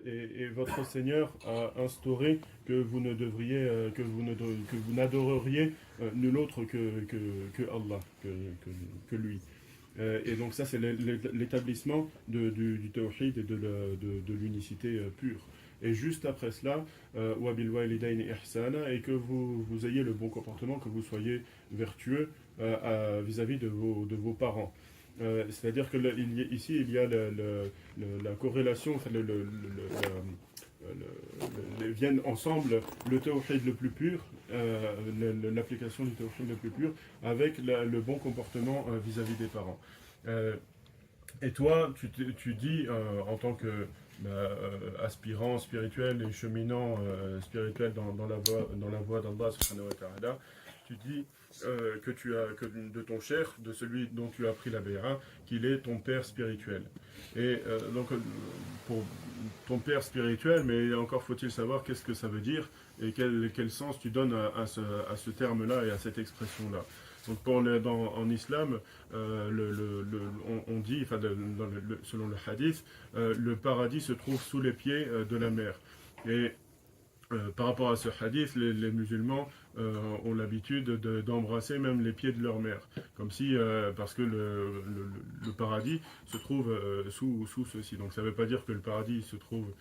et votre Seigneur a instauré que vous ne devriez, que vous n'adoreriez nul autre que Allah, que lui. Et donc ça, c'est l'établissement du tawhid et de l'unicité pure. Et juste après cela, wabil walidaini ihsana, et que vous ayez le bon comportement, que vous soyez vertueux vis-à-vis de vos parents. C'est-à-dire que ici, il y a la corrélation, enfin, viennent ensemble le tawhid le plus pur, l'application du tawhid le plus pur, avec le bon comportement vis-à-vis des parents. Euh, et toi, tu dis, en tant que aspirant spirituel et cheminant spirituel dans la voie d'Allah subhanahu wa ta'ala, tu dis que de ton cher, de celui dont tu as pris la béra, qu'il est ton père spirituel. Et donc, pour ton père spirituel, mais encore faut-il savoir qu'est-ce que ça veut dire et quel sens tu donnes à ce terme-là et à cette expression-là. Donc en islam, on dit, enfin, selon le hadith, le paradis se trouve sous les pieds de la mer. Et par rapport à ce hadith, les musulmans ont l'habitude d'embrasser même les pieds de leur mère, comme si, parce que le paradis se trouve sous ceci. Donc ça ne veut pas dire que le paradis se trouve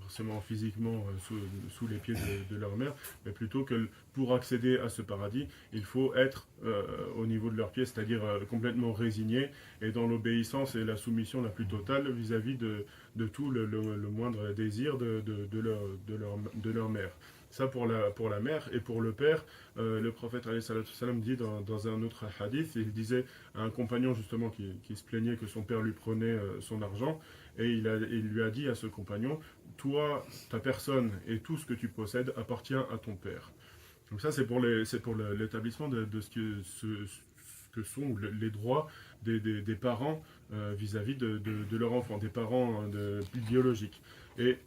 forcément physiquement sous les pieds de leur mère, mais plutôt que pour accéder à ce paradis, il faut être au niveau de leurs pieds, c'est-à-dire complètement résigné et dans l'obéissance et la soumission la plus totale vis-à-vis de tout le moindre désir de leur mère. Ça pour la mère. Et pour le père, le prophète alayhi salatu salam dit dans un autre hadith, il disait à un compagnon justement qui se plaignait que son père lui prenait son argent, et il lui a dit à ce compagnon, toi, ta personne et tout ce que tu possèdes appartient à ton père. Donc ça, c'est pour l'établissement de ce que sont les droits des parents vis-à-vis de leur enfant, des parents biologiques. Et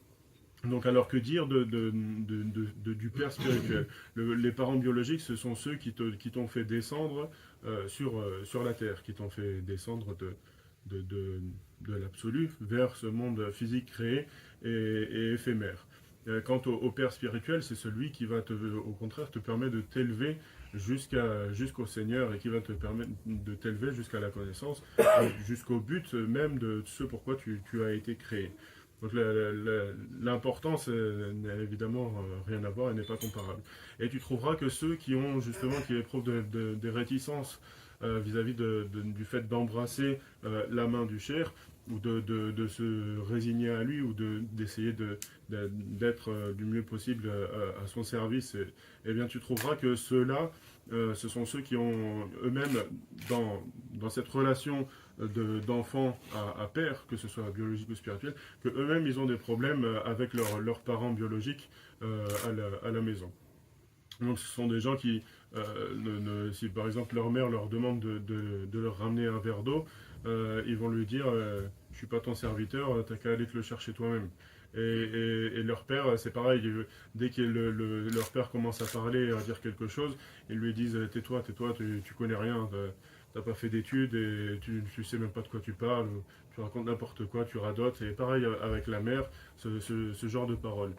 donc, alors que dire du père spirituel? Les parents biologiques, ce sont ceux qui t'ont fait descendre sur la terre, qui t'ont fait descendre de, de, de l'absolu vers ce monde physique créé et éphémère. Quant au père spirituel, c'est celui qui va au contraire te permettre de t'élever jusqu'au Seigneur et qui va te permettre de t'élever jusqu'à la connaissance, jusqu'au but même de ce pourquoi tu as été créé. Donc l'importance n'a évidemment rien à voir et n'est pas comparable. Et tu trouveras que ceux qui éprouvent des réticences vis-à-vis du fait d'embrasser la main du cher, ou de se résigner à lui, ou d'essayer d'être du mieux possible à son service, eh bien tu trouveras que ceux-là, ce sont ceux qui ont eux-mêmes, dans cette relation d'enfant à père, que ce soit biologique ou spirituel, que eux-mêmes ils ont des problèmes avec leurs parents biologiques à la maison. Donc ce sont des gens qui, si par exemple leur mère leur demande de leur ramener un verre d'eau, ils vont lui dire je suis pas ton serviteur, t'as qu'à aller te le chercher toi-même. Et leur père, c'est pareil, dès que leur père commence à parler, à dire quelque chose, ils lui disent tais-toi, tu connais rien, t'as pas fait d'études et tu sais même pas de quoi tu parles, tu racontes n'importe quoi, tu radotes. Et pareil avec la mère, ce genre de paroles.